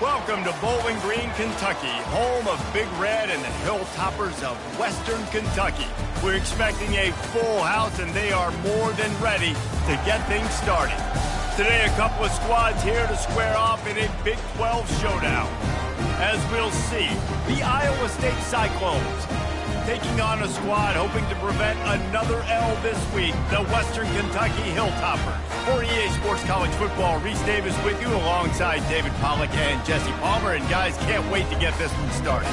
Welcome to Bowling Green, Kentucky, home of Big Red and the Hilltoppers of Western Kentucky. We're expecting a full house, and they are more than ready to get things started. Today, a couple of squads here to square off in a Big 12 showdown. As we'll see, the Iowa State Cyclones taking on a squad hoping to prevent another L this week, the Western Kentucky Hilltoppers. For EA Sports College Football, Reese Davis with you alongside David Pollack and Jesse Palmer. And guys, can't wait to get this one started.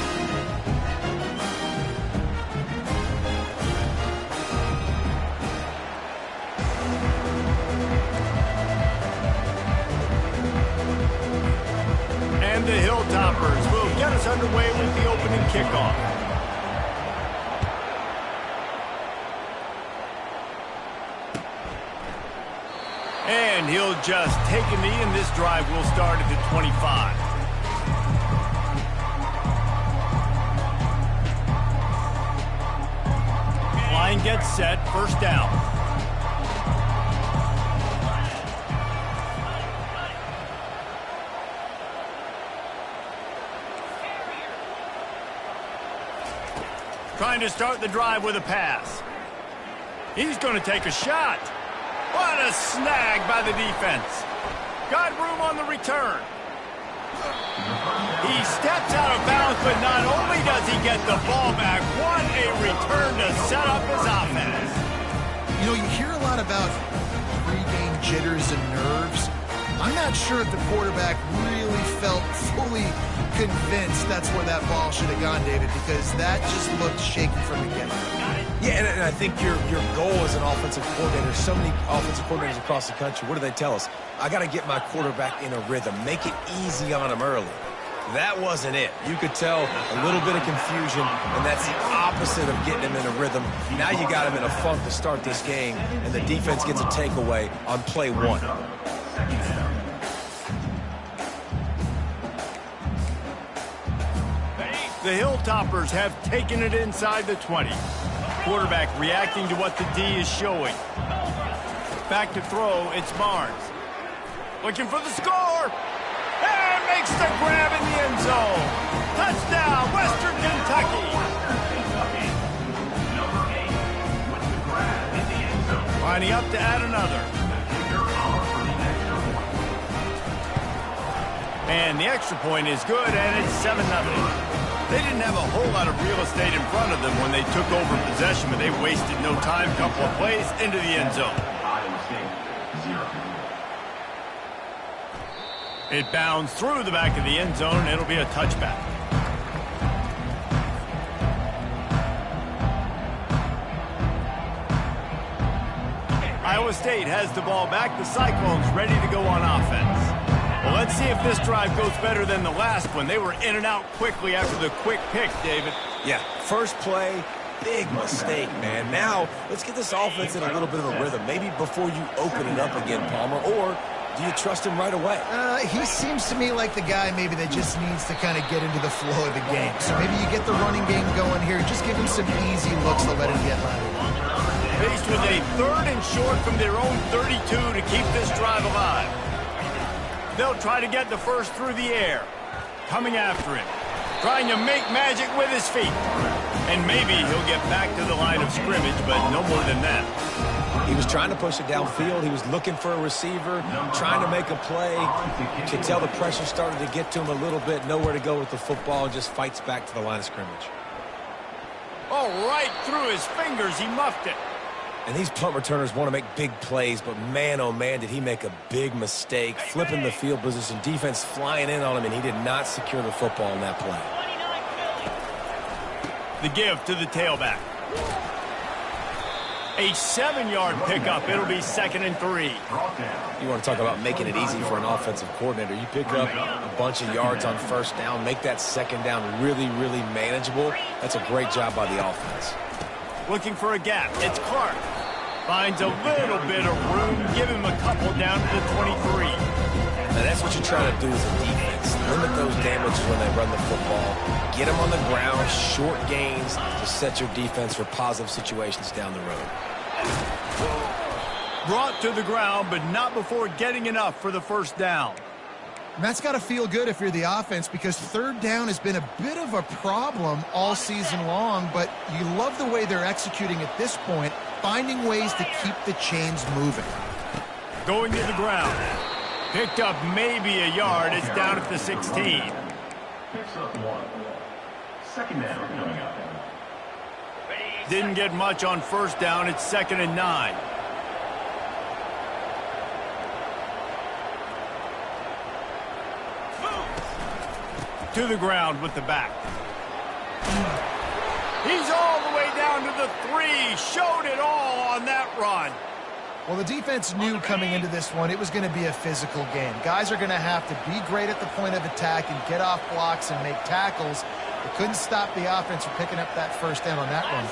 And the Hilltoppers will get us underway with the opening kickoff. And he'll just take a knee, and this drive will start at the 25. Line gets set, first down. Trying to start the drive with a pass. He's going to take a shot. What a snag by the defense. Got room on the return. He steps out of bounds, but not only does he get the ball back, what a return to set up his offense. You know, you hear a lot about pre-game jitters and nerves. I'm not sure if the quarterback really felt fully convinced that's where that ball should have gone, David, because that just looked shaky from the get-go. Yeah, and I think your goal as an offensive coordinator, so many offensive coordinators across the country, what do they tell us? I got to get my quarterback in a rhythm, make it easy on him early. That wasn't it. You could tell a little bit of confusion, and that's the opposite of getting him in a rhythm. Now you got him in a funk to start this game, and the defense gets a takeaway on play one. The Hilltoppers have taken it inside the 20. Quarterback reacting to what the D is showing. Back to throw, it's Barnes. Looking for the score. And makes the grab in the end zone. Touchdown, Western Kentucky. Lining up to add another. And the extra point is good, and it's 7-0. They didn't have a whole lot of real estate in front of them when they took over possession, but they wasted no time. Couple of plays into the end zone. It bounds through the back of the end zone. It'll be a touchback. Iowa State has the ball back. The Cyclones ready to go on offense. Well, let's see if this drive goes better than the last one. They were in and out quickly after the quick pick, David. Yeah, first play, big mistake, man. Now, let's get this offense in a little bit of a rhythm. Maybe before you open it up again, Palmer, or do you trust him right away? He seems to me like the guy maybe that just needs to kind of get into the flow of the game. So maybe you get the running game going here. Just give him some easy looks to let him get louder. Faced with a 3rd and short from their own 32 to keep this drive alive. They'll try to get the first through the air. Coming after him. Trying to make magic with his feet. And maybe he'll get back to the line of scrimmage, but no more than that. He was trying to push it downfield. He was looking for a receiver, trying to make a play. You can tell the pressure started to get to him a little bit. Nowhere to go with the football, and just fights back to the line of scrimmage. Oh, right through his fingers. He muffed it. And these punt returners want to make big plays, but man, oh man, did he make a big mistake. Flipping the field position, defense flying in on him, and he did not secure the football in that play. The give to the tailback. A 7-yard pickup. It'll be 2nd and 3. You want to talk about making it easy for an offensive coordinator. You pick up a bunch of yards on first down, make that second down really, really manageable. That's a great job by the offense. Looking for a gap. It's Clark. Finds a little bit of room. Give him a couple down to the 23. Now that's what you're trying to do as a defense. Limit those damages when they run the football. Get them on the ground, short gains to set your defense for positive situations down the road. Brought to the ground, but not before getting enough for the first down. And that's got to feel good if you're the offense, because third down has been a bit of a problem all season long, but you love the way they're executing at this point, finding ways to keep the chains moving. Going to the ground. Picked up maybe a yard. It's down at the 16. Picks up 1. Second down coming up. Didn't get much on first down. It's 2nd and 9. To the ground with the back. He's all the way down to the 3. Showed it all on that run. Well, the defense knew coming into this one it was going to be a physical game. Guys are going to have to be great at the point of attack and get off blocks and make tackles. They couldn't stop the offense from picking up that first down on that run.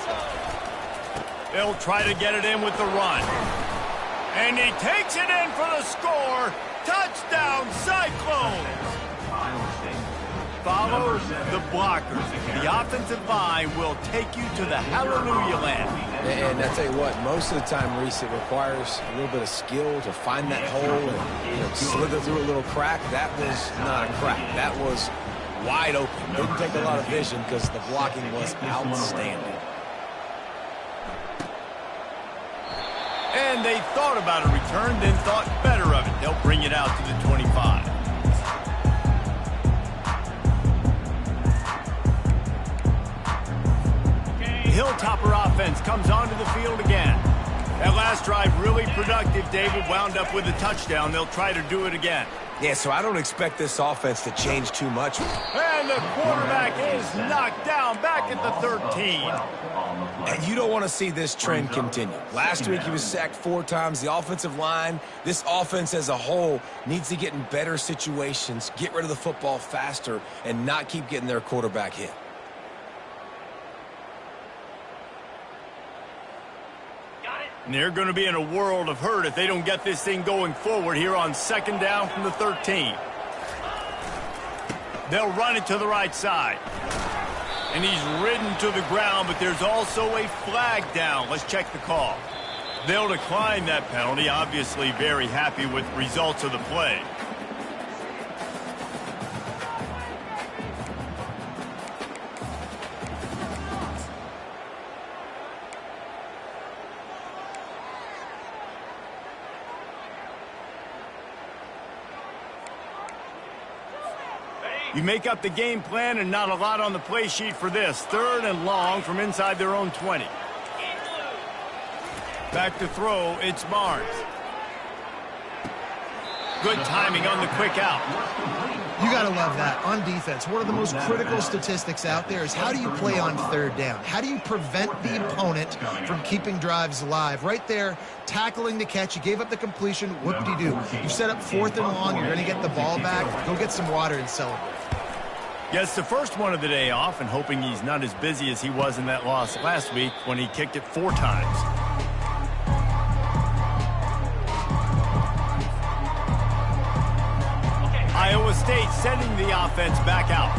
They'll try to get it in with the run. And he takes it in for the score. Touchdown, Cyclones! Follow the blockers. The offensive line will take you to the hallelujah land. And I tell you what, most of the time, Reese, it requires a little bit of skill to find that hole and slither through a little crack. That was not a crack. That was wide open. Didn't take a lot of vision because the blocking was outstanding. And they thought about a return, then thought better of it. They'll bring it out to the 25. Hilltopper offense comes onto the field again. That last drive really productive. David wound up with a touchdown. They'll try to do it again. Yeah, so I don't expect this offense to change too much. And the quarterback is knocked down back at the 13. And you don't want to see this trend continue. Last week he was sacked 4 times. The offensive line, this offense as a whole, needs to get in better situations, get rid of the football faster, and not keep getting their quarterback hit. And they're going to be in a world of hurt if they don't get this thing going forward here on 2nd down from the 13. They'll run it to the right side. And he's ridden to the ground, but there's also a flag down. Let's check the call. They'll decline that penalty, obviously very happy with results of the play. You make up the game plan and not a lot on the play sheet for this. 3rd and long from inside their own 20. Back to throw, it's Barnes. Good timing on the quick out. You got to love that. On defense, one of the most critical statistics out there is how do you play on 3rd down? How do you prevent the opponent from keeping drives alive? Right there, tackling the catch. You gave up the completion. Whoop-de-doo. You set up 4th and long. You're going to get the ball back. Go get some water and celebrate. Gets the first one of the day off and hoping he's not as busy as he was in that loss last week when he kicked it 4 times. Iowa State sending the offense back out.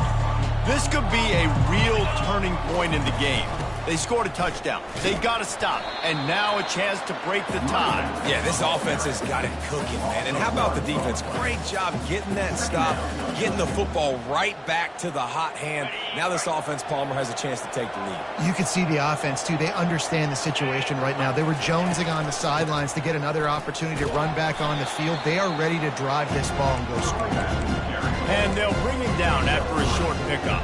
This could be a real turning point in the game. They scored a touchdown. They got to stop. And now a chance to break the tie. Yeah, this offense has got it cooking, man. And how about the defense? Great job getting that stop, getting the football right back to the hot hand. Now this offense, Palmer, has a chance to take the lead. You can see the offense, too. They understand the situation right now. They were jonesing on the sidelines to get another opportunity to run back on the field. They are ready to drive this ball and go straight. And they'll bring him down after a short pickup.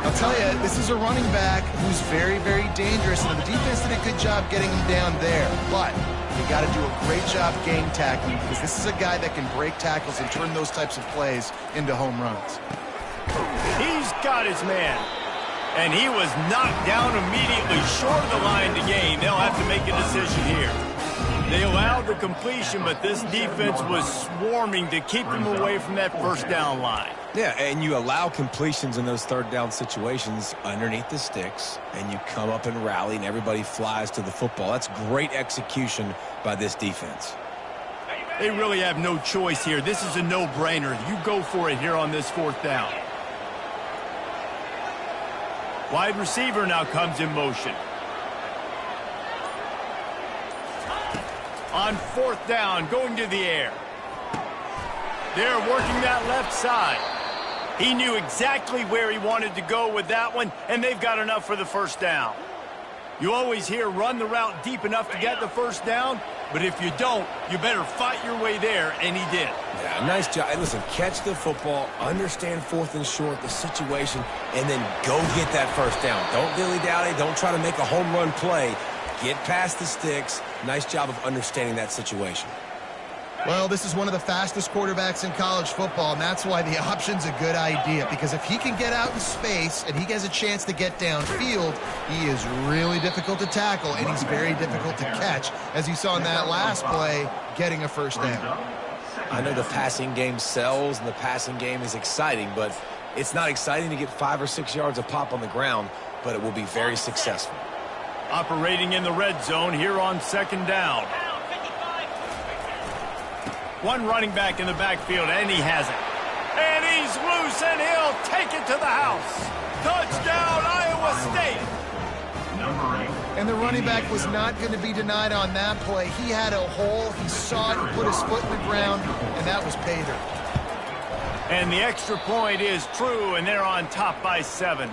I'll tell you, this is a running back who's very, very dangerous, and the defense did a good job getting him down there. But you got to do a great job game tackling, because this is a guy that can break tackles and turn those types of plays into home runs. He's got his man. And he was knocked down immediately short of the line to gain. They'll have to make a decision here. They allowed the completion, but this defense was swarming to keep them away from that first down line. Yeah, and you allow completions in those 3rd down situations underneath the sticks, and you come up and rally, and everybody flies to the football. That's great execution by this defense. They really have no choice here. This is a no-brainer. You go for it here on this 4th down. Wide receiver now comes in motion. On 4th down, going to the air. They're working that left side. He knew exactly where he wanted to go with that one, and they've got enough for the first down. You always hear run the route deep enough to get the first down, but if you don't, you better fight your way there, and he did. Yeah, nice job. Hey, listen, catch the football, understand 4th and short, the situation, and then go get that first down. Don't dilly-dally. Don't try to make a home run play. Get past the sticks. Nice job of understanding that situation. Well, this is one of the fastest quarterbacks in college football, and that's why the option's a good idea, because if he can get out in space and he has a chance to get downfield, he is really difficult to tackle, and he's very difficult to catch, as you saw in that last play, getting a first down. I know the passing game sells and the passing game is exciting, but it's not exciting to get 5 or 6 yards of pop on the ground, but it will be very successful. Operating in the red zone here on 2nd down. One running back in the backfield, and he has it. And he's loose, and he'll take it to the house. Touchdown, Iowa State. Number 8. And the running back was not going to be denied on that play. He had a hole, he saw it, he put his foot in the ground, and that was pay dirt. And the extra point is true, and they're on top by 7.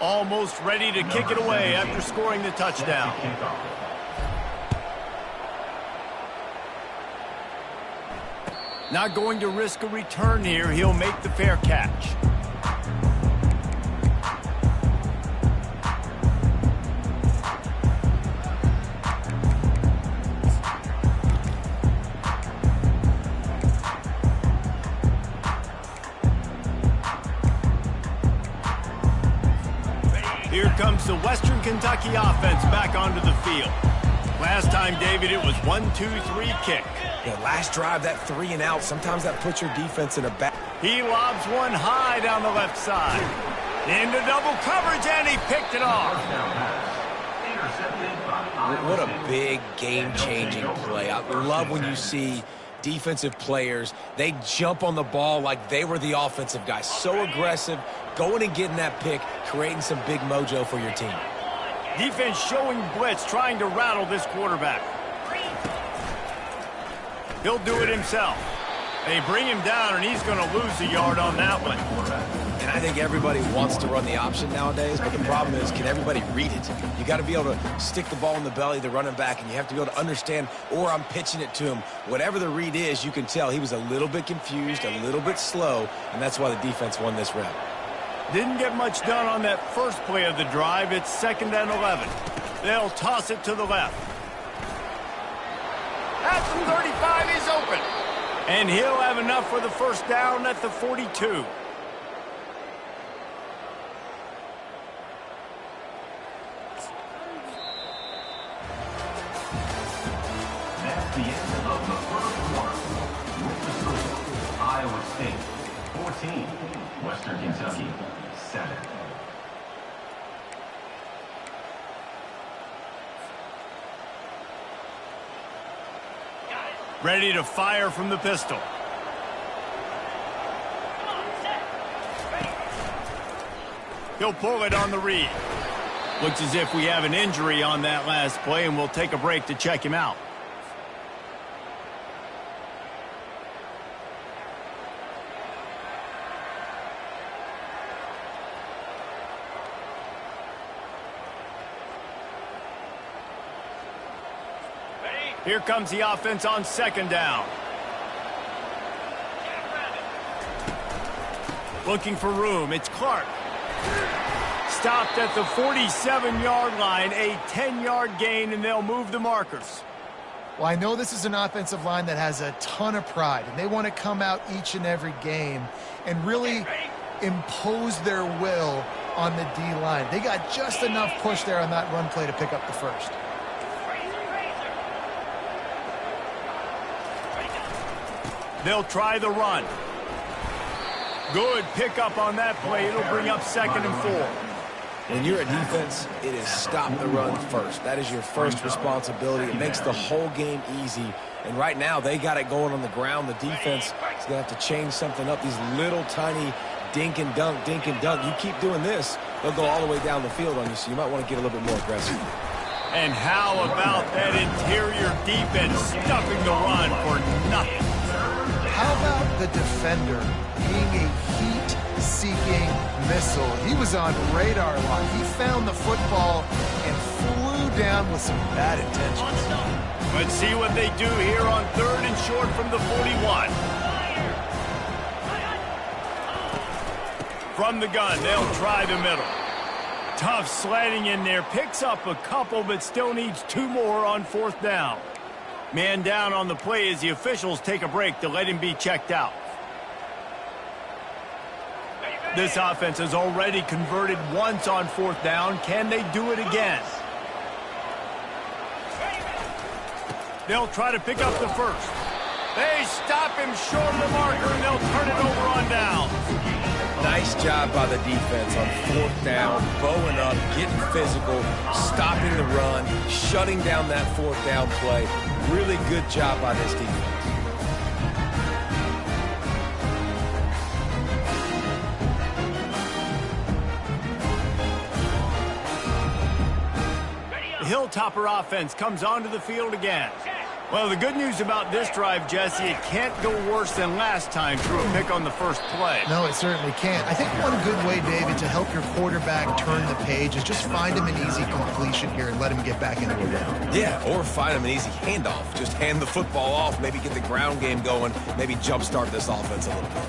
Almost ready to kick it away after scoring the touchdown. Not going to risk a return here. He'll make the fair catch. Here comes the Western Kentucky offense back onto the field. Last time, David, it was 1-2-3 kick. The last drive, that 3 and out, sometimes that puts your defense in a bad... He lobs one high down the left side. Into double coverage, and he picked it off. What a big game-changing play. I love when you see defensive players, they jump on the ball like they were the offensive guy. So aggressive, going and getting that pick, creating some big mojo for your team. Defense showing blitz, trying to rattle this quarterback. He'll do it himself. They bring him down, and he's going to lose a yard on that one. And I think everybody wants to run the option nowadays, but the problem is, can everybody read it? You got to be able to stick the ball in the belly of the running back, and you have to be able to understand, or I'm pitching it to him. Whatever the read is, you can tell he was a little bit confused, a little bit slow, and that's why the defense won this rep. Didn't get much done on that first play of the drive. It's 2nd and 11. They'll toss it to the left. At the 35, he's open. And he'll have enough for the first down at the 42. That's the end of the first quarter. With the score, Iowa State 14, Western Kentucky 7. Ready to fire from the pistol. He'll pull it on the read. Looks as if we have an injury on that last play, and we'll take a break to check him out. Here comes the offense on 2nd down. Looking for room. It's Clark. Stopped at the 47-yard line, a 10-yard gain, and they'll move the markers. Well, I know this is an offensive line that has a ton of pride, and they want to come out each and every game and really impose their will on the D-line. They got just enough push there on that run play to pick up the first. They'll try the run. Good pickup on that play. It'll bring up 2nd and 4. When you're a defense, it is stop the run first. That is your first responsibility. It makes the whole game easy. And right now, they got it going on the ground. The defense is going to have to change something up. These little tiny dink and dunk, dink and dunk. You keep doing this, they'll go all the way down the field on you, so you might want to get a little bit more aggressive. And how about that interior defense stuffing the run for nothing? How about the defender being a heat-seeking missile? He was on radar lock. He found the football and flew down with some bad intentions. Let's see what they do here on 3rd and short from the 41. From the gun, they'll try the middle. Tough sledding in there. Picks up a couple, but still needs 2 more on 4th down. Man down on the play as the officials take a break to let him be checked out. This offense has already converted once on 4th down. Can they do it again? They'll try to pick up the first. They stop him short of the marker, and they'll turn it over on down. Nice job by the defense on 4th down, bowing up, getting physical, stopping the run, shutting down that 4th down play. Really good job by this defense. The Hilltopper offense comes onto the field again. Well, the good news about this drive, Jesse, it can't go worse than last time through a pick on the first play. No, it certainly can't. I think one good way, David, to help your quarterback turn the page is just find him an easy completion here and let him get back into a down. Yeah, or find him an easy handoff. Just hand the football off, maybe get the ground game going, maybe jumpstart this offense a little bit.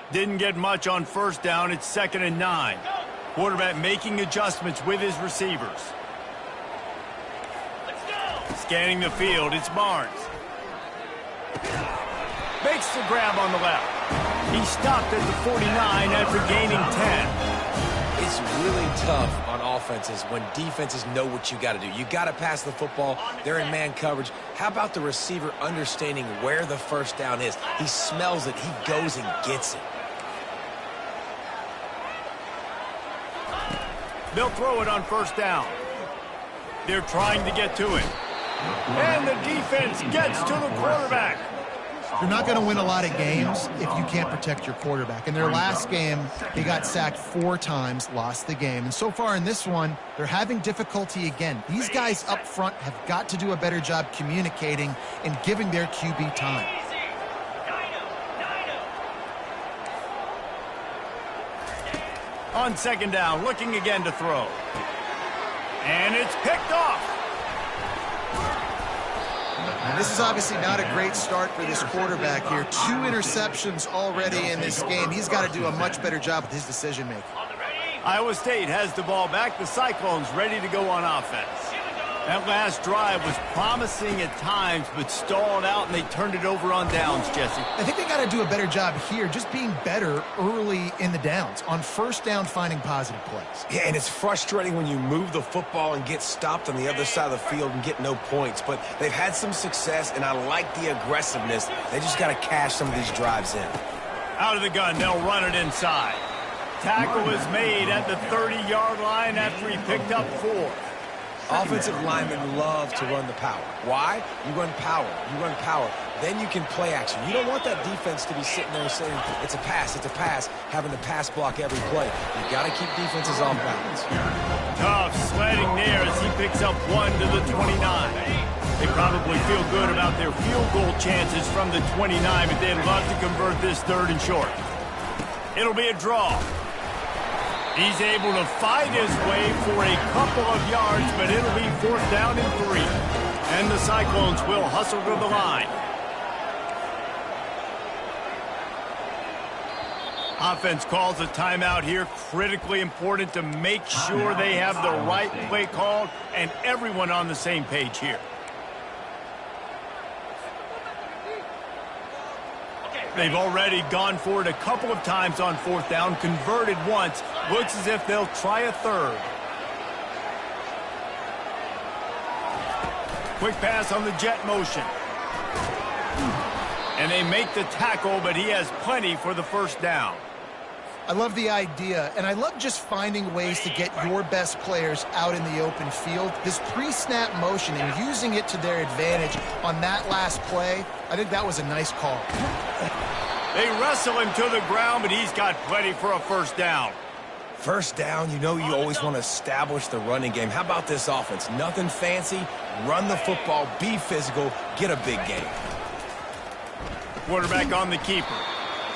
Didn't get much on 1st down. It's 2nd and 9. Quarterback making adjustments with his receivers. Scanning the field, it's Barnes. Makes the grab on the left. He stopped at the 49 after gaining 10. It's really tough on offenses when defenses know what you got to do. You got to pass the football. They're in man coverage. How about the receiver understanding where the 1st down is? He smells it. He goes and gets it. They'll throw it on 1st down. They're trying to get to it. And the defense gets to the quarterback. You're not going to win a lot of games if you can't protect your quarterback. In their last game, they got sacked 4 times, lost the game. And so far in this one, they're having difficulty again. These guys up front have got to do a better job communicating and giving their QB time. On 2nd down, looking again to throw. And it's picked off. This is obviously not a great start for this quarterback here. 2 interceptions already in this game. He's got to do a much better job with his decision-making. Iowa State has the ball back. The Cyclones ready to go on offense. That last drive was promising at times, but stalled out, and they turned it over on downs, Jesse. I think they got to do a better job here, just being better early in the downs. On 1st down, finding positive plays. Yeah, and it's frustrating when you move the football and get stopped on the other side of the field and get no points. But they've had some success, and I like the aggressiveness. They just got to cash some of these drives in. Out of the gun, they'll run it inside. Tackle is made at the 30-yard line after he picked up 4. Offensive linemen love to run the power. Why? You run power. You run power. Then you can play action. You don't want that defense to be sitting there saying, it's a pass, having to pass block every play. You got to keep defenses off balance. Tough sledding there as he picks up 1 to the 29. They probably feel good about their field goal chances from the 29, but they'd love to convert this 3rd and short. It'll be a draw. He's able to fight his way for a couple of yards, but it'll be 4th down and 3. And the Cyclones will hustle to the line. Offense calls a timeout here. Critically important to make sure they have the right play called and everyone on the same page here. They've already gone for it a couple of times on 4th down, converted once. Looks as if they'll try a 3rd. Quick pass on the jet motion. And And they make the tackle, but he has plenty for the first down. I love the idea, and I love just finding ways to get your best players out in the open field. This pre-snap motion and using it to their advantage on that last play, I think that was a nice call. They wrestle him to the ground, but he's got plenty for a first down. First down, you know you always want to establish the running game. How about this offense? Nothing fancy. Run the football, be physical, get a big gain. Quarterback on the keeper.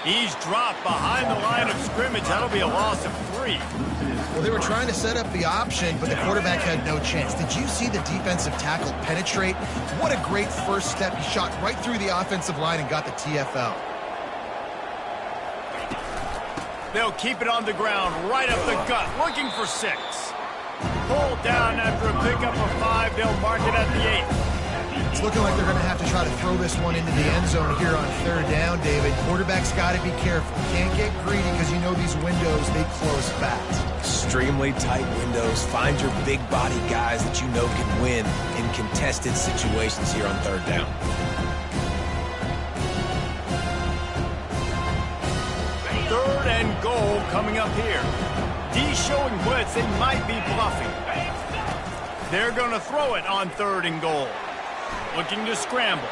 He's dropped behind the line of scrimmage. That'll be a loss of 3. Well, they were trying to set up the option, but the quarterback had no chance. Did you see the defensive tackle penetrate? What a great first step. He shot right through the offensive line and got the TFL. They'll keep it on the ground, right up the gut, looking for 6. Pulled down after a pickup of 5. They'll mark it at the 8. It's looking like they're going to have to try to throw this one into the end zone here on third down, David. Quarterback's got to be careful. Can't get greedy because you know these windows, they close fast. Extremely tight windows. Find your big body guys that you know can win in contested situations here on third down. Third and goal coming up here. D showing blitz. They might be bluffing. They're going to throw it on third and goal. Looking to scramble.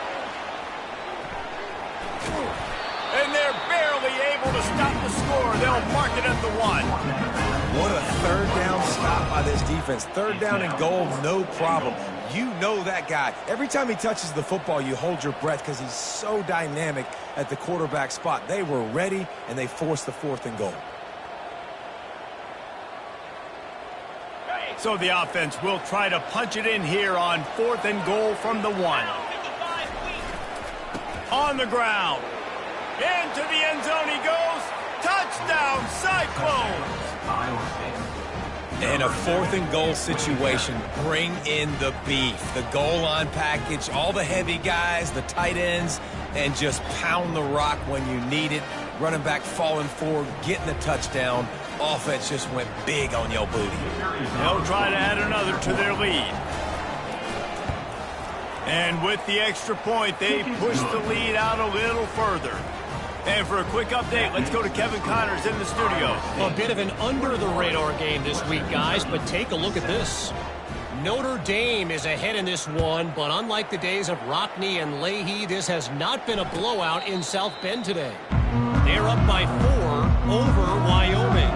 And they're barely able to stop the score. They'll mark it at the 1. What a third down stop by this defense. Third down and goal, no problem. You know that guy. Every time he touches the football, you hold your breath because he's so dynamic at the quarterback spot. They were ready, and they forced the 4th and goal. So the offense will try to punch it in here on 4th and goal from the 1. On the ground. Into the end zone he goes. Touchdown, Cyclones! In a 4th and goal situation, bring in the beef. The goal line package, all the heavy guys, the tight ends, and just pound the rock when you need it. Running back falling forward, getting the touchdown. Offense just went big on your booty. They'll try to add another to their lead. And with the extra point, they push the lead out a little further. And for a quick update, let's go to Kevin Connors in the studio. A bit of an under-the-radar game this week, guys, but take a look at this. Notre Dame is ahead in this one, but unlike the days of Rockne and Leahy, this has not been a blowout in South Bend today. They're up by 4 over Wyoming.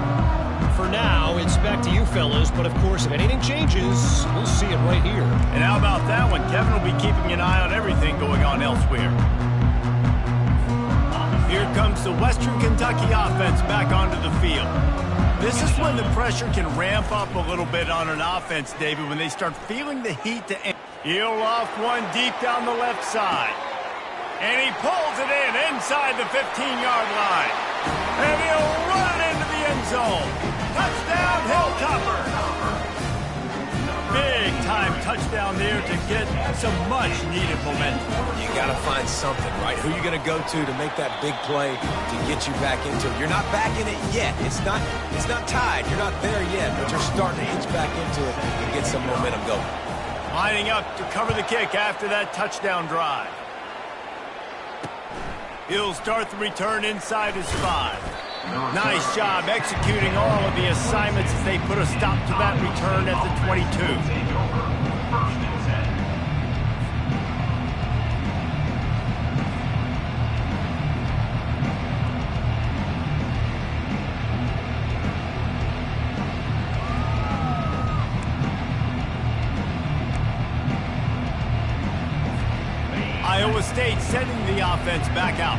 For now, it's back to you fellas, but of course, if anything changes, we'll see it right here. And how about that one? Kevin will be keeping an eye on everything going on elsewhere. Here comes the Western Kentucky offense back onto the field. This is when the pressure can ramp up a little bit on an offense, David, when they start feeling the heat to end. He'll loft one deep down the left side. And he pulls it in inside the 15-yard line. And he'll run it into the end zone. Touchdown, Hilltopper. Big-time touchdown there to get some much-needed momentum. You got to find something, right? Who are you going to go to make that big play to get you back into it? You're not back in it yet. It's not tied. You're not there yet, but you're starting to inch back into it and get some momentum going. Lining up to cover the kick after that touchdown drive. He'll start the return inside his 5. Nice job executing all of the assignments as they put a stop to that return at the 22. Iowa State sending the offense back out.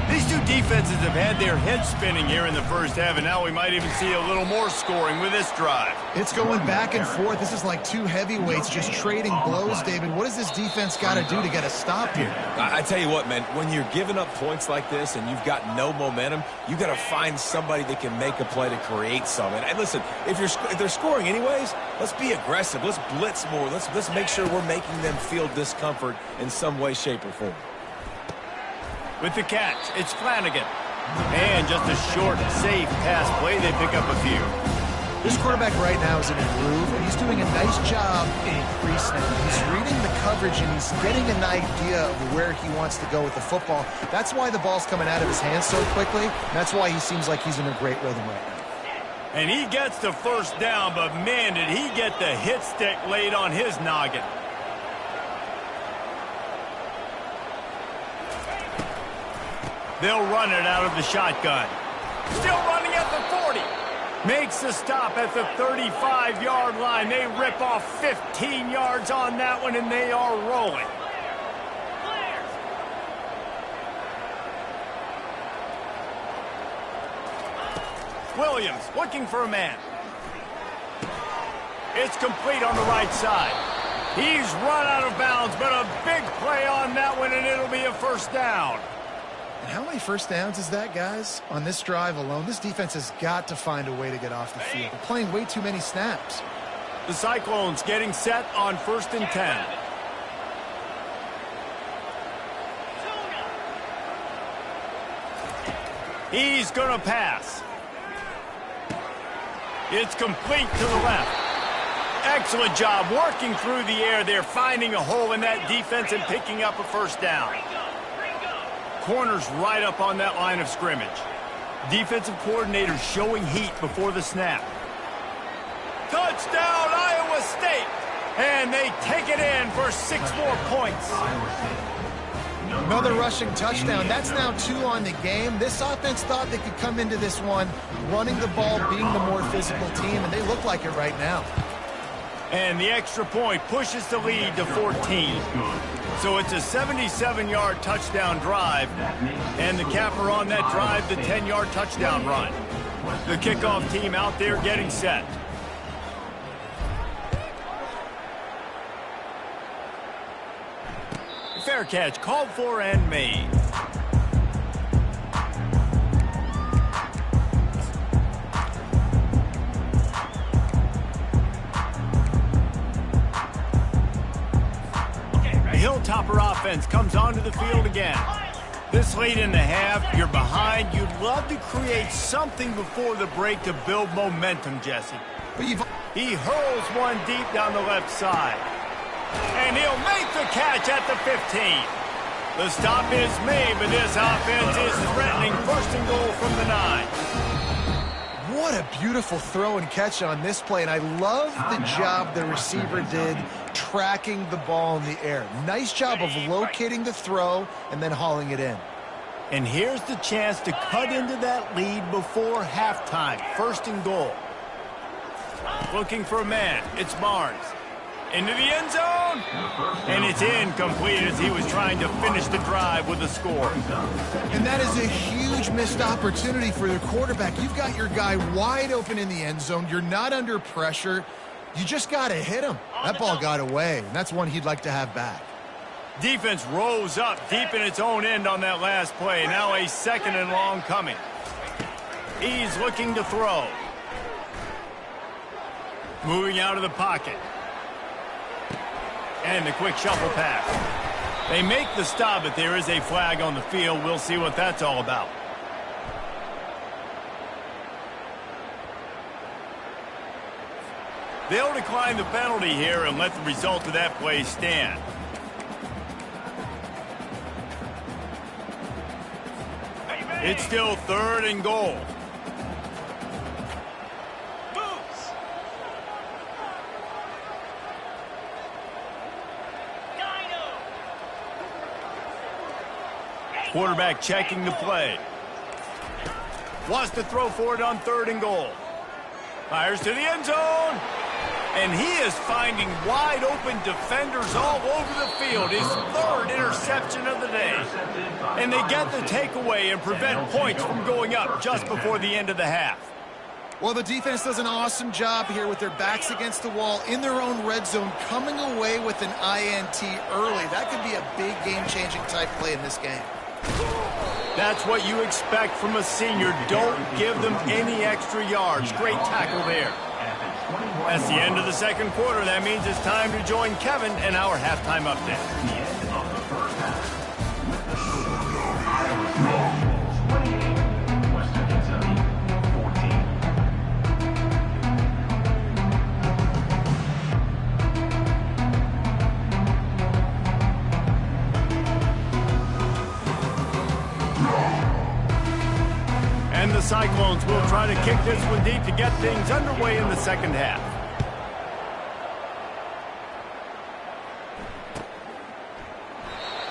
These two defenses have had their heads spinning here in the first half, and now we might even see a little more scoring with this drive. It's going back and forth. This is like two heavyweights just trading blows, David. What does this defense got to do to get a stop here? I tell you what, man, when you're giving up points like this and you've got no momentum, you got to find somebody that can make a play to create something. And listen, if they're scoring anyways, let's be aggressive. Let's blitz more. Let's make sure we're making them feel discomfort in some way, shape, or form. With the catch, it's Flanagan. And just a short, safe pass play, they pick up a few. This quarterback right now is in a groove, and he's doing a nice job in pre-snap. He's reading the coverage, and he's getting an idea of where he wants to go with the football. That's why the ball's coming out of his hands so quickly, and that's why he seems like he's in a great rhythm right now. And he gets the first down, but man, did he get the hit stick laid on his noggin. They'll run it out of the shotgun. Still running at the 40. Makes the stop at the 35-yard line. They rip off 15 yards on that one, and they are rolling. Williams looking for a man. It's complete on the right side. He's run out of bounds, but a big play on that one, and it'll be a first down. And how many first downs is that, guys? On this drive alone, this defense has got to find a way to get off the field. They're playing way too many snaps. The Cyclones getting set on 1st and 10. He's going to pass. It's complete to the left. Excellent job working through the air there, finding a hole in that defense and picking up a first down. Corners right up on that line of scrimmage. Defensive coordinator showing heat before the snap. Touchdown, Iowa State! And they take it in for 6 more points. Another rushing touchdown. That's now 2 on the game. This offense thought they could come into this one running the ball, being the more physical team, and they look like it right now. And the extra point pushes the lead to 14. So it's a 77-yard touchdown drive, and the capper on that drive, the 10-yard touchdown run. The kickoff team out there getting set. Fair catch called for and made. Hilltopper offense comes onto the field again. This late in the half, you're behind. You'd love to create something before the break to build momentum, Jesse. He hurls one deep down the left side. And he'll make the catch at the 15. The stop is made, but this offense is threatening 1st and goal from the 9. What a beautiful throw and catch on this play, and I love the job the receiver did tracking the ball in the air. Nice job of locating the throw and then hauling it in. And here's the chance to cut into that lead before halftime. 1st and goal. Looking for a man. It's Barnes. Into the end zone. And it's incomplete as he was trying to finish the drive with a score. And that is a huge missed opportunity for the quarterback. You've got your guy wide open in the end zone. You're not under pressure. You just got to hit him. That ball got away, and that's one he'd like to have back. Defense rose up deep in its own end on that last play. Now a 2nd and long coming. He's looking to throw. Moving out of the pocket. And the quick shuffle pass. They make the stop, but there is a flag on the field. We'll see what that's all about. They'll decline the penalty here and let the result of that play stand. It's still 3rd and goal. Quarterback checking the play. Wants to throw for it on 3rd and goal. Fires to the end zone. And he is finding wide open defenders all over the field. His 3rd interception of the day. And they get the takeaway and prevent points from going up just before the end of the half. Well, the defense does an awesome job here with their backs against the wall in their own red zone, coming away with an INT early. That could be a big game-changing type play in this game. That's what you expect from a senior. Don't give them any extra yards. Great tackle there. That's the end of the 2nd quarter. That means it's time to join Kevin in our halftime update. Cyclones will try to kick this one deep to get things underway in the second half.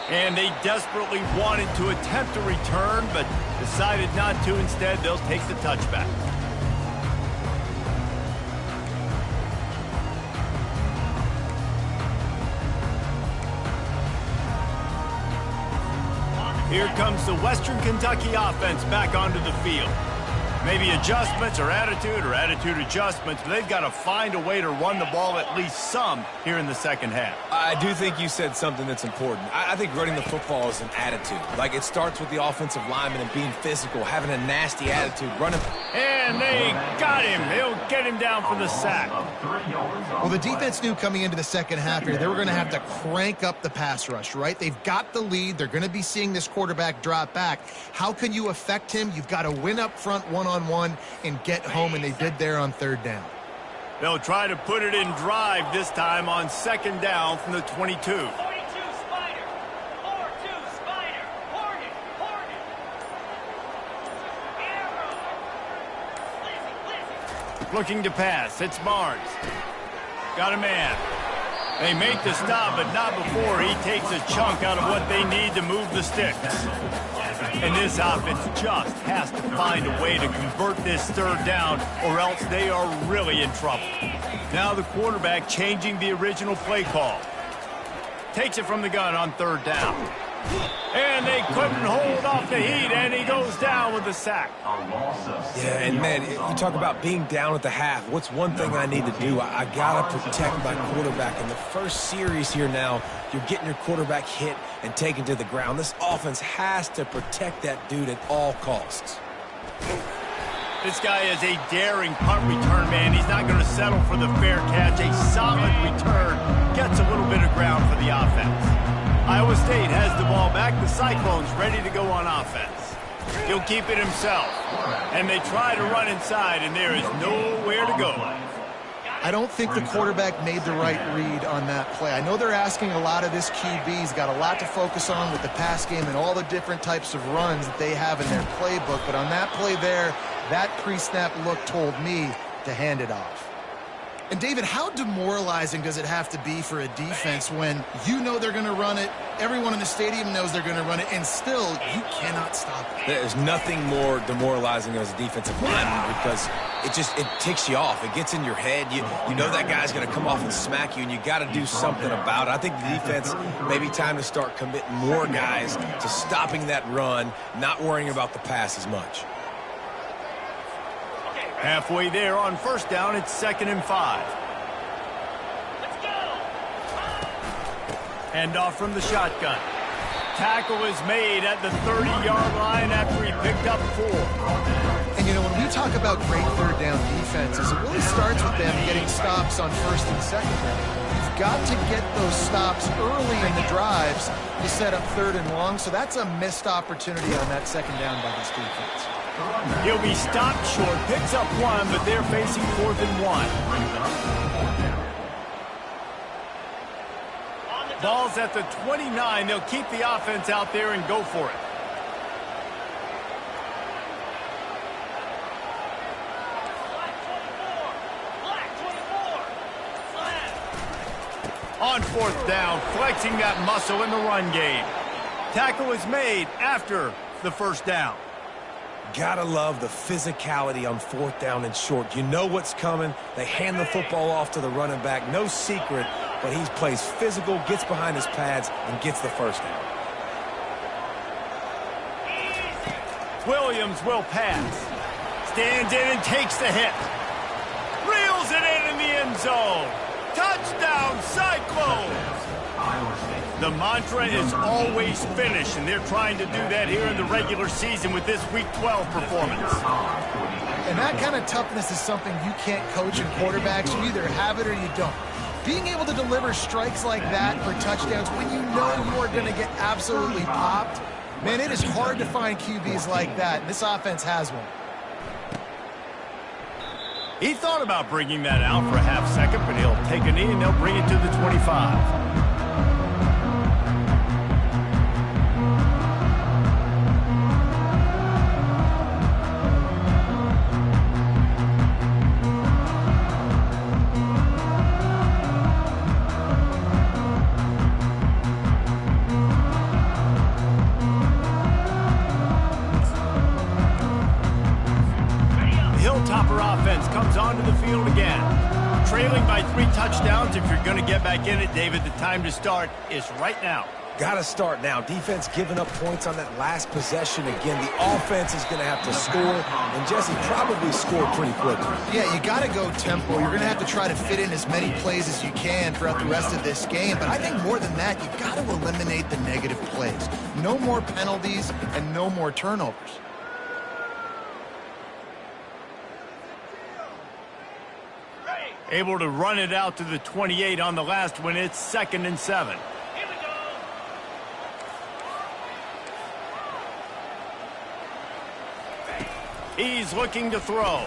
And they desperately wanted to attempt a return, but decided not to. Instead, they'll take the touchback. Here comes the Western Kentucky offense back onto the field. Maybe adjustments or attitude adjustments, but they've got to find a way to run the ball at least some here in the second half. I do think you said something that's important. I think running the football is an attitude. Like, it starts with the offensive lineman and being physical, having a nasty attitude, running. And they got him. They'll get him down for the sack. Well, the defense knew coming into the second half here, they were going to have to crank up the pass rush, right? They've got the lead. They're going to be seeing this quarterback drop back. How can you affect him? You've got to win up front one-on-one and get home, and they did there on third down. They'll try to put it in drive this time on second down from the 22. 42 Spider, 4-2 Spider, Hornet, Arrow. Looking to pass. It's Barnes. Got a man. They make the stop, but not before he takes a chunk out of what they need to move the sticks. And this offense just has to find a way to convert this third down, or else they are really in trouble. Now the quarterback changing the original play call. Takes it from the gun on third down. And they couldn't hold off the heat, and he goes down with the sack. Yeah, and man, you talk about being down at the half. What's one thing I need to do? I got to protect my quarterback. In the first series here now, you're getting your quarterback hit and taken to the ground. This offense has to protect that dude at all costs. This guy is a daring punt return man. He's not going to settle for the fair catch. A solid return gets a little bit of ground for the offense. Iowa State has the ball back. The Cyclones ready to go on offense. He'll keep it himself. And they try to run inside, and there is nowhere to go. I don't think the quarterback made the right read on that play. I know they're asking a lot of this QB. He's got a lot to focus on with the pass game and all the different types of runs that they have in their playbook. But on that play there, that pre-snap look told me to hand it off. And, David, how demoralizing does it have to be for a defense when you know they're going to run it, everyone in the stadium knows they're going to run it, and still you cannot stop it? There's nothing more demoralizing as a defensive lineman because it ticks you off. It gets in your head. You know that guy's going to come off and smack you, and you got to do something about it. I think the defense, maybe time to start committing more guys to stopping that run, not worrying about the pass as much. Halfway there on first down, it's 2nd and 5. Let's go. Hand off from the shotgun. Tackle is made at the 30-yard line after he picked up 4. And, you know, when we talk about great third down defenses, it really starts with them getting stops on first and second down. You've got to get those stops early in the drives to set up third and long, so that's a missed opportunity on that second down by this defense. He'll be stopped short, picks up 1, but they're facing 4th and 1. Ball's at the 29. They'll keep the offense out there and go for it. On 4th down, flexing that muscle in the run game. Tackle is made after the first down. Gotta love the physicality on 4th down and short. You know what's coming. They hand the football off to the running back. No secret, but he plays physical, gets behind his pads, and gets the first down. Williams will pass. Stands in and takes the hit. Reels it in the end zone. Touchdown, Cyclones! The mantra is always finish, and they're trying to do that here in the regular season with this Week 12 performance. And that kind of toughness is something you can't coach in quarterbacks. You either have it or you don't. Being able to deliver strikes like that for touchdowns when you know you are going to get absolutely popped, man, it is hard to find QBs like that. And this offense has one. He thought about bringing that out for a half second, but he'll take a knee and they'll bring it to the 25. field again. Trailing by 3 touchdowns. If you're going to get back in it, David, the time to start is right now. Got to start now. Defense giving up points on that last possession. Again, the offense is going to have to score, and Jesse probably scored pretty quickly. Yeah, you got to go tempo. You're going to have to try to fit in as many plays as you can throughout the rest of this game. But I think more than that, you got to eliminate the negative plays. No more penalties and no more turnovers. Able to run it out to the 28 on the last one. It's 2nd and 7. Here we go. He's looking to throw.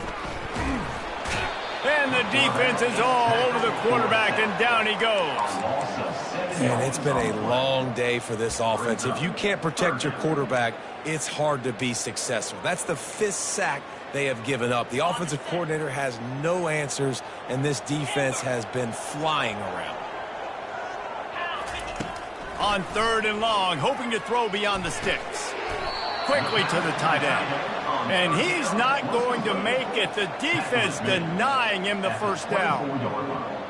And the defense is all over the quarterback, and down he goes. And it's been a long day for this offense. If you can't protect your quarterback, it's hard to be successful. That's the 5th sack they have given up. The offensive coordinator has no answers, and this defense has been flying around. On 3rd and long, hoping to throw beyond the sticks. Quickly to the tight end. And he's not going to make it. The defense denying him the first down.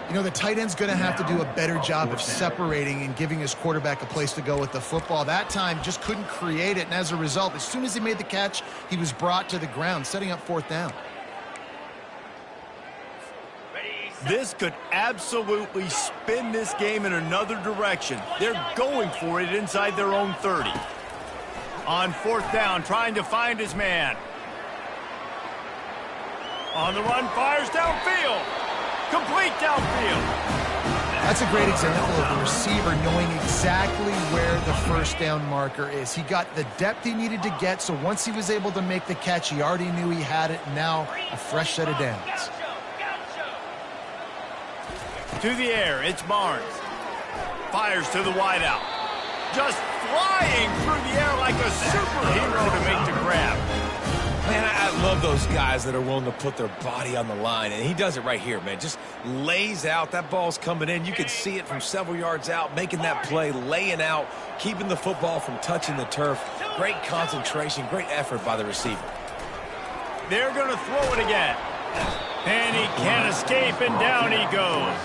You know, the tight end's going to have to do a better job of separating and giving his quarterback a place to go with the football. That time just couldn't create it, and as a result, as soon as he made the catch, he was brought to the ground, setting up 4th down. This could absolutely spin this game in another direction. They're going for it inside their own 30. On 4th down, trying to find his man. On the run, fires downfield. Complete downfield. That's a great example of the receiver knowing exactly where the first down marker is. He got the depth he needed to get, so once he was able to make the catch, he already knew he had it. Now, a fresh set of downs. To the air, it's Barnes. Fires to the wideout. Just flying through the air like a superhero to make the grab. Man, I love those guys that are willing to put their body on the line, and he does it right here, man. Just lays out. That ball's coming in. You can see it from several yards out, making that play, laying out, keeping the football from touching the turf. Great concentration, great effort by the receiver. They're going to throw it again. And he can't escape, and down he goes.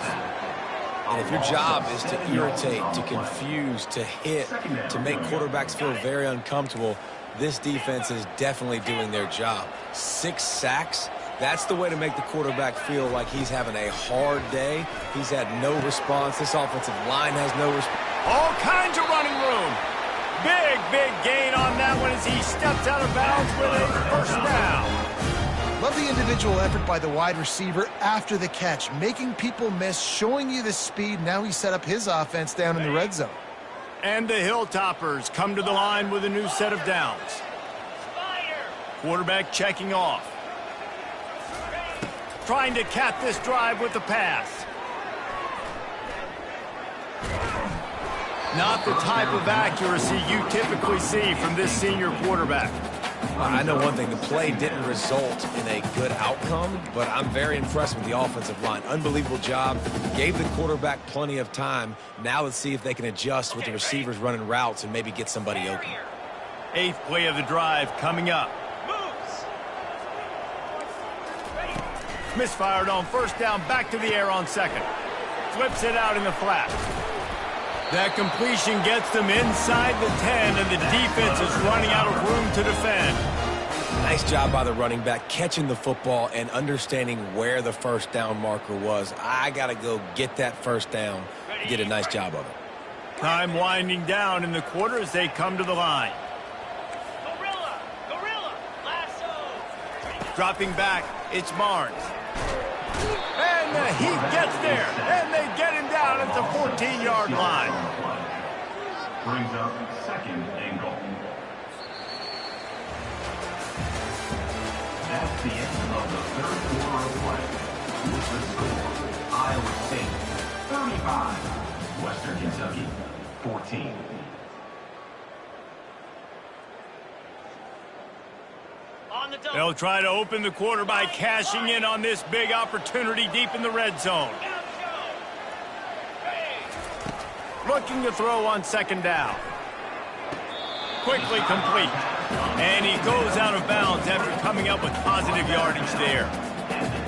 And if your job is to irritate, to confuse, to hit, to make quarterbacks feel very uncomfortable, this defense is definitely doing their job. 6 sacks, that's the way to make the quarterback feel like he's having a hard day. He's had no response. This offensive line has no response. All kinds of running room. Big gain on that one as he steps out of bounds with a first down. Love the individual effort by the wide receiver after the catch, making people miss, showing you the speed. Now he set up his offense down in the red zone. And the Hilltoppers come to the line with a new set of downs. Quarterback checking off. Trying to cap this drive with the pass. Not the type of accuracy you typically see from this senior quarterback. I know one thing, the play didn't result in a good outcome, but I'm very impressed with the offensive line. Unbelievable job. Gave the quarterback plenty of time. Now let's see if they can adjust with the receivers running routes and maybe get somebody open. 8th play of the drive coming up. Misfired on first down, back to the air on 2nd. Flips it out in the flat. That completion gets them inside the 10, and the defense is running out of room to defend. Nice job by the running back, catching the football and understanding where the first down marker was. I got to go get that first down. He did a nice job of it. Time winding down in the quarter as they come to the line. Gorilla, lasso. Dropping back, it's Barnes. And the Heat gets there, and they get him down at the 14-yard line. Brings up 2nd and goal. That's the end of the 3rd quarter of play. With the score, Iowa State 35, Western Kentucky 14. They'll try to open the quarter by cashing in on this big opportunity deep in the red zone. Looking to throw on 2nd down. Quickly complete. And he goes out of bounds after coming up with positive yardage there.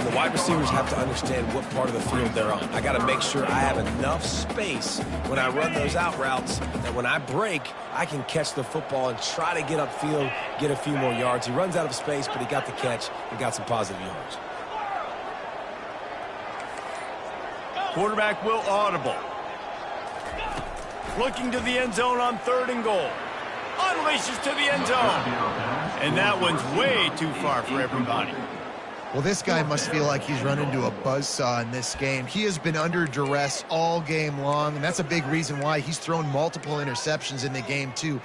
And the wide receivers have to understand what part of the field they're on. I got to make sure I have enough space when I run those out routes that when I break, I can catch the football and try to get upfield, get a few more yards. He runs out of space, but he got the catch and got some positive yards. Quarterback will audible. Looking to the end zone on 3rd and goal. Unleashes to the end zone. And that one's way too far for everybody. Well, this guy must feel like he's run into a buzzsaw in this game. He has been under duress all game long, and that's a big reason why he's thrown multiple interceptions in the game, too.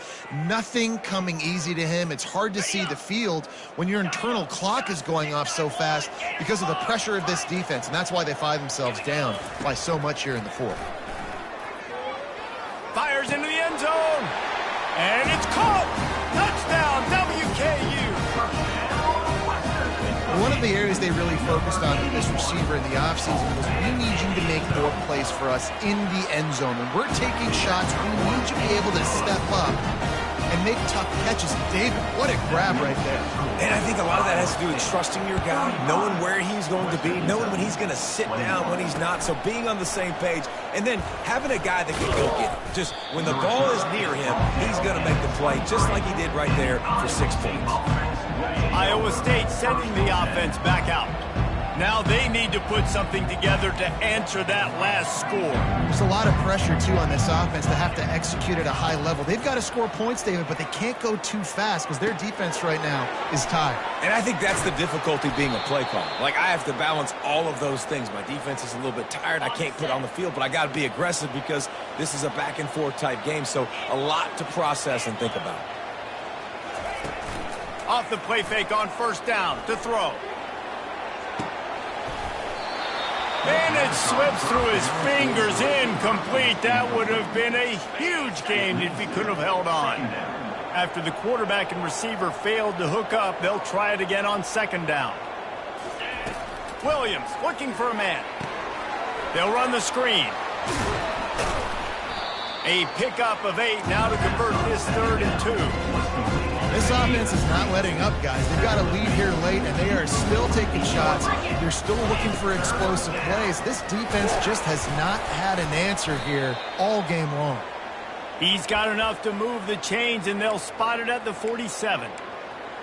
Nothing coming easy to him. It's hard to see the field when your internal clock is going off so fast because of the pressure of this defense, and that's why they find themselves down by so much here in the 4th. Fires into the end zone. And it's caught. Touchdown, WKU. One of the areas they really focused on with this receiver in the offseason was we need you to make more plays for us in the end zone. When we're taking shots, we need you to be able to step up and make tough catches. David, what a grab right there. And I think a lot of that has to do with trusting your guy, knowing where he's going to be, knowing when he's going to sit down, when he's not, so being on the same page, and then having a guy that can go get it. Just when the ball is near him, he's going to make the play, just like he did right there for 6 points. Iowa State sending the offense back out. Now they need to put something together to answer that last score. There's a lot of pressure, too, on this offense to have to execute at a high level. They've got to score points, David, but they can't go too fast because their defense right now is tired. And I think that's the difficulty being a play caller. Like, I have to balance all of those things. My defense is a little bit tired. I can't put on the field, but I got to be aggressive because this is a back-and-forth type game, so a lot to process and think about. Off the play fake on 1st down to throw. And it slips through his fingers, incomplete. That would have been a huge gain if he could have held on. After the quarterback and receiver failed to hook up, they'll try it again on 2nd down. Williams looking for a man. They'll run the screen. A pickup of 8 now to convert this 3rd and 2. This offense is not letting up, guys. They've got a lead here late, and they are still taking shots. They're still looking for explosive plays. This defense just has not had an answer here all game long. He's got enough to move the chains, and they'll spot it at the 47.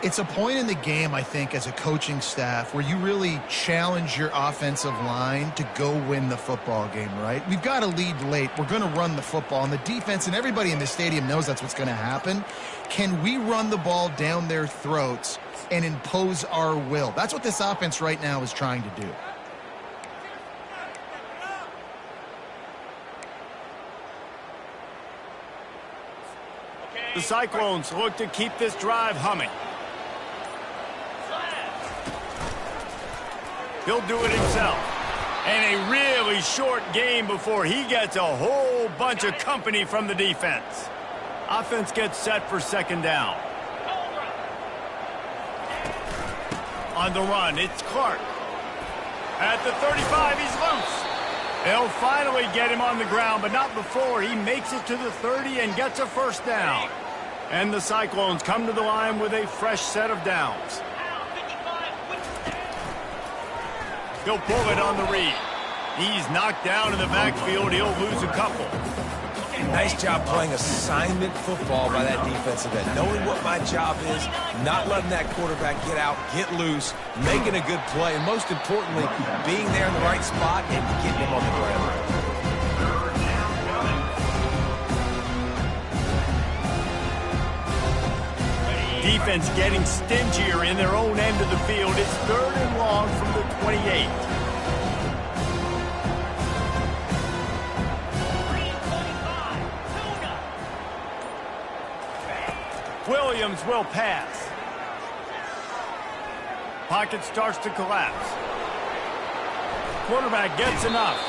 It's a point in the game, I think, as a coaching staff where you really challenge your offensive line to go win the football game, right? We've got a lead late. We're going to run the football, and the defense and everybody in the stadium knows that's what's going to happen. Can we run the ball down their throats and impose our will? That's what this offense right now is trying to do. The Cyclones look to keep this drive humming. He'll do it himself. And a really short game before he gets a whole bunch of company from the defense. Offense gets set for 2nd down. On the run, it's Clark. At the 35, he's loose. They'll finally get him on the ground, but not before he makes it to the 30 and gets a 1st down. And the Cyclones come to the line with a fresh set of downs. He'll pull it on the read. He's knocked down in the backfield. He'll lose a couple. Nice job playing assignment football by that defensive end. Knowing what my job is, not letting that quarterback get out, get loose, making a good play, and most importantly, being there in the right spot and getting him on the ground. Defense getting stingier in their own end of the field. It's 3rd and long from the 28. Williams will pass. Pocket starts to collapse. Quarterback gets enough.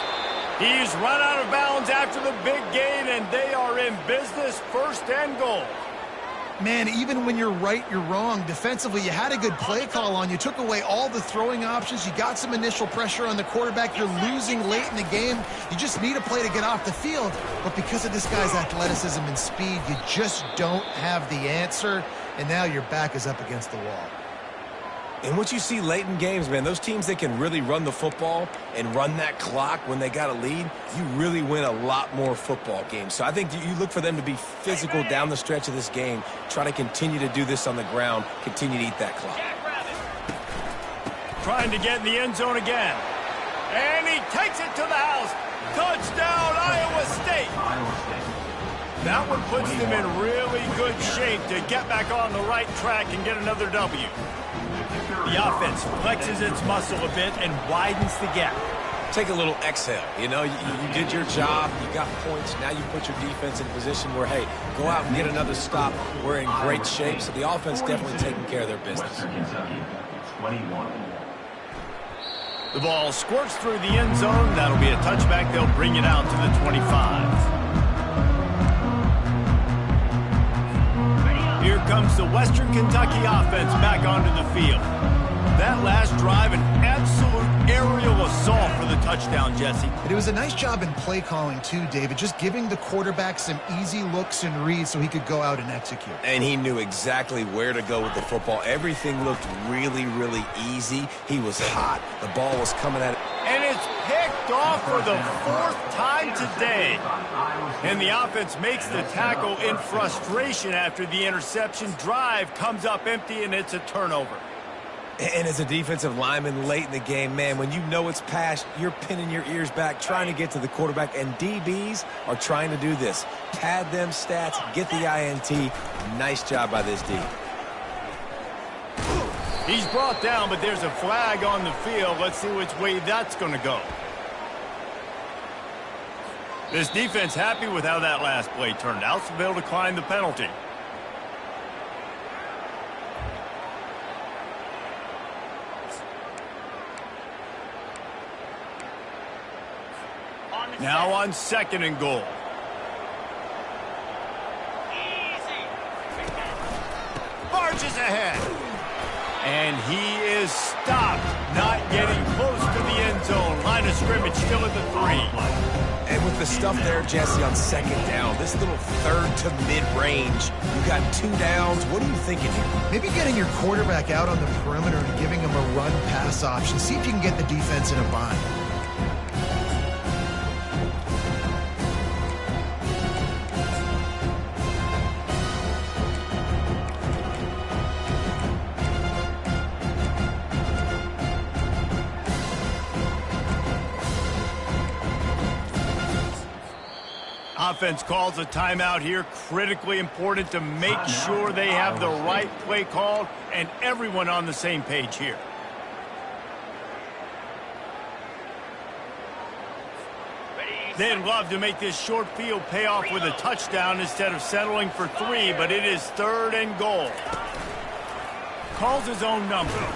He's run out of bounds after the big gain, and they are in business. 1st and goal. Man, even when you're right, you're wrong. Defensively, you had a good play call on. You took away all the throwing options. You got some initial pressure on the quarterback. You're losing late in the game. You just need a play to get off the field. But because of this guy's athleticism and speed, you just don't have the answer. And now your back is up against the wall. And what you see late in games, man, those teams that can really run the football and run that clock when they got a lead, you really win a lot more football games. So I think you look for them to be physical down the stretch of this game, try to continue to do this on the ground, continue to eat that clock. Trying to get in the end zone again. And he takes it to the house. Touchdown, Iowa State. That one puts them in really good shape to get back on the right track and get another W. The offense flexes its muscle a bit and widens the gap. Take a little exhale. You know, you did your job. You got points. Now you put your defense in a position where, hey, go out and get another stop. We're in great shape. So the offense definitely taking care of their business. Western Kentucky, 21. The ball squirts through the end zone. That'll be a touchback. They'll bring it out to the 25. Here comes the Western Kentucky offense back onto the field. That last drive, an absolute aerial assault for the touchdown, Jesse. But it was a nice job in play calling, too, David, just giving the quarterback some easy looks and reads so he could go out and execute. And he knew exactly where to go with the football. Everything looked really, really easy. He was hot. The ball was coming at it. And it's picked off for the 4th time today. And the offense makes the tackle in frustration after the interception. Drive comes up empty, and it's a turnover. And as a defensive lineman late in the game, man, when you know it's past, you're pinning your ears back, trying to get to the quarterback, and DBs are trying to do this. Pad them stats, get the INT. Nice job by this D. He's brought down, but there's a flag on the field. Let's see which way that's going to go. This defense happy with how that last play turned out, so they'll decline the penalty. Now on 2nd and goal. Barges ahead. And he is stopped, not getting close to the end zone. Line of scrimmage still at the 3. And with the stuff there, Jesse, on 2nd down, this little 3rd to mid-range, you got 2 downs. What are you thinking here? Maybe getting your quarterback out on the perimeter and giving him a run-pass option. See if you can get the defense in a bind. Offense calls a timeout here. Critically important to make sure they have the right play called and everyone on the same page here. They'd love to make this short field pay off with a touchdown instead of settling for 3, but it is 3rd and goal. Calls his own number.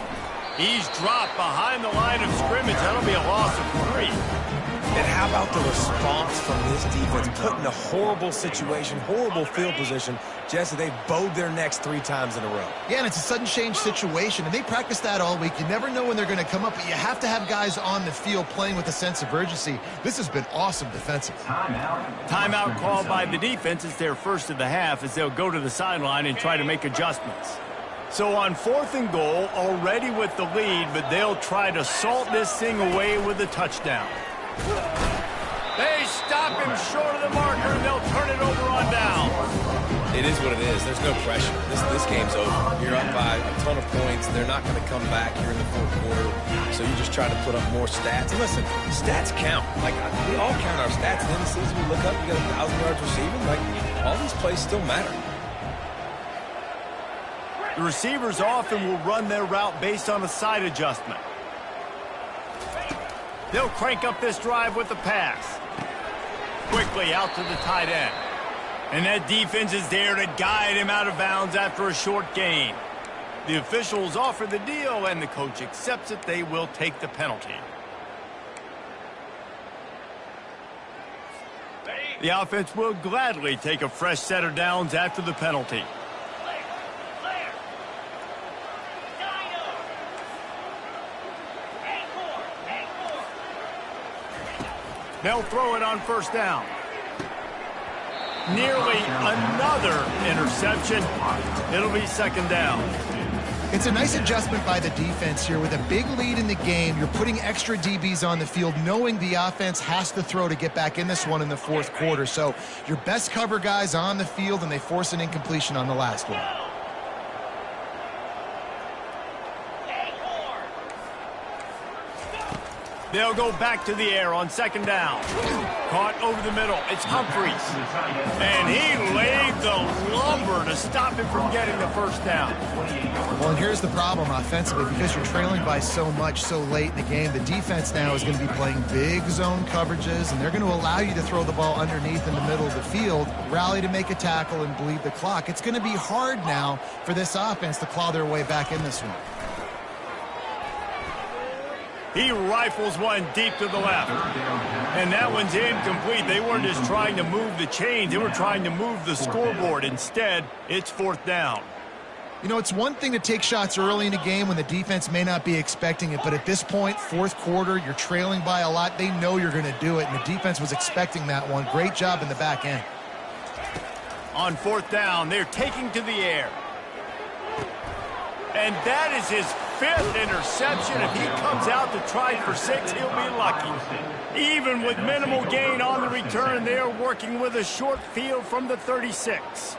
He's dropped behind the line of scrimmage. That'll be a loss of 3. And how about the response from this defense? Put in a horrible situation, horrible field position. Jesse, they've bowed their necks 3 times in a row. Yeah, and it's a sudden change situation, and they practice that all week. You never know when they're going to come up, but you have to have guys on the field playing with a sense of urgency. This has been awesome defensively. Timeout called by the defense. It's their first of the half as they'll go to the sideline and try to make adjustments. So on 4th and goal, already with the lead, but they'll try to salt this thing away with a touchdown. They stop him short of the marker, and they'll turn it over on down. It is what it is. There's no pressure. This game's over. You're up by a ton of points. They're not going to come back here in the 4th quarter. So you just try to put up more stats. And listen, stats count. Like, we all count our stats. And then the season we look up, you got 1,000 yards receiving. Like, all these plays still matter. The receivers often will run their route based on a side adjustment. They'll crank up this drive with the pass. Quickly out to the tight end. And that defense is there to guide him out of bounds after a short gain. The officials offer the deal, and the coach accepts it. They will take the penalty. The offense will gladly take a fresh set of downs after the penalty. They'll throw it on 1st down. Nearly another interception. It'll be 2nd down. It's a nice adjustment by the defense here. With a big lead in the game, you're putting extra DBs on the field, knowing the offense has to throw to get back in this one in the fourth quarter. So your best cover guys on the field, and they force an incompletion on the last one. They'll go back to the air on second down. Caught over the middle. It's Humphries. And he laid the lumber to stop him from getting the first down. Well, and here's the problem offensively. Because you're trailing by so much so late in the game, the defense now is going to be playing big zone coverages, and they're going to allow you to throw the ball underneath in the middle of the field, rally to make a tackle, and bleed the clock. It's going to be hard now for this offense to claw their way back in this one. He rifles one deep to the left. And that one's incomplete. They weren't just trying to move the chains. They were trying to move the scoreboard. Instead, it's fourth down. You know, it's one thing to take shots early in a game when the defense may not be expecting it, but at this point, fourth quarter, you're trailing by a lot. They know you're going to do it, and the defense was expecting that one. Great job in the back end. On fourth down, they're taking to the air. And that is his fifth interception. If he comes out to try for 6, he'll be lucky. Even with minimal gain on the return, they are working with a short field from the 36.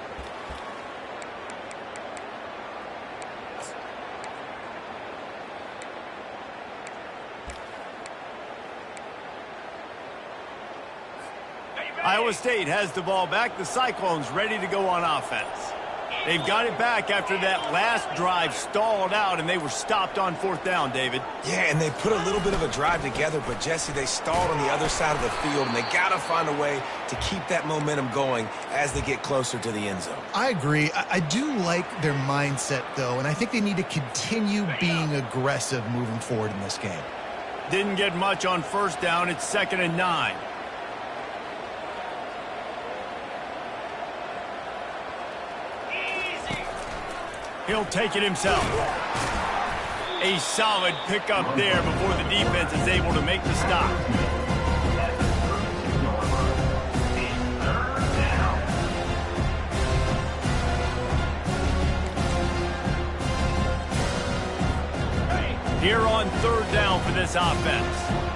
Iowa State has the ball back. The Cyclones ready to go on offense. They've got it back after that last drive stalled out, and they were stopped on fourth down, David. Yeah, and they put a little bit of a drive together, but, Jesse, they stalled on the other side of the field, and they got to find a way to keep that momentum going as they get closer to the end zone. I agree. I do like their mindset, though, and I think they need to continue being aggressive moving forward in this game. Didn't get much on first down. It's 2nd and 9. He'll take it himself. A solid pickup there before the defense is able to make the stop. Here on third down for this offense.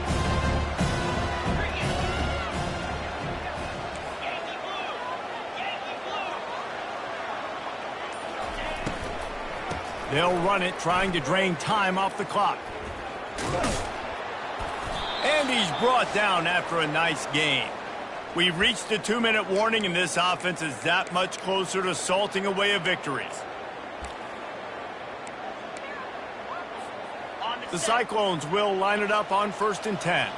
They'll run it, trying to drain time off the clock. And he's brought down after a nice gain. We've reached the 2-minute warning, and this offense is that much closer to salting away a victory. The Cyclones will line it up on 1st and 10.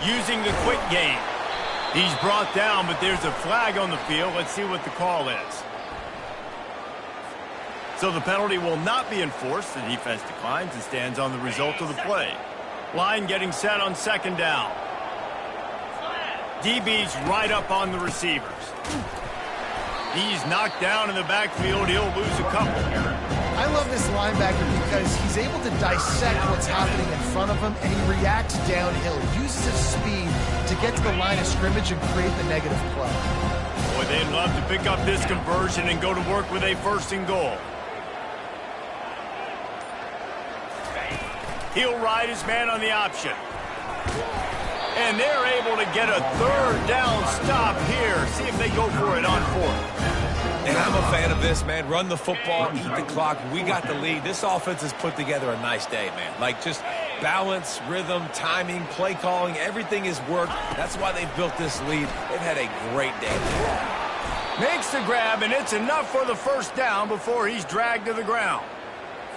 Using the quick game. He's brought down, but there's a flag on the field. Let's see what the call is. So the penalty will not be enforced. The defense declines and stands on the result of the play. Line getting set on 2nd down. DB's right up on the receivers. He's knocked down in the backfield. He'll lose a couple. I love this linebacker because he's able to dissect what's happening in front of him, and he reacts downhill. He uses his speed to get to the line of scrimmage and create the negative play. Boy, they'd love to pick up this conversion and go to work with a 1st and goal. He'll ride his man on the option. And they're able to get a 3rd down stop here. See if they go for it on 4th. And I'm a fan of this, man. Run the football, eat the clock. We got the lead. This offense has put together a nice day, man. Like, just balance, rhythm, timing, play calling, everything has worked. That's why they've built this lead. They've had a great day. Makes the grab, and it's enough for the 1st down before he's dragged to the ground.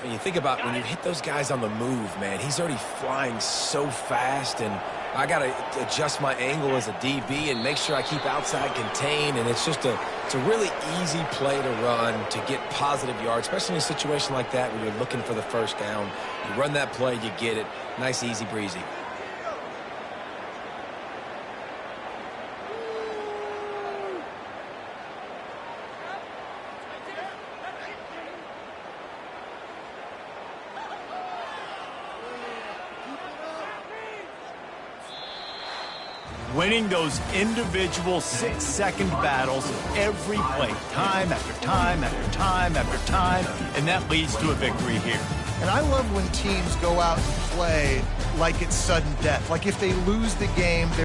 And you think about when you hit those guys on the move, man, he's already flying so fast, and I got to adjust my angle as a DB and make sure I keep outside contained, and it's a really easy play to run to get positive yards, especially in a situation like that where you're looking for the 1st down. You run that play, you get it. Nice, easy breezy. winning those individual 6-second battles every play, time after time after time after time, and that leads to a victory here. And I love when teams go out and play like it's sudden death. Like if they lose the game,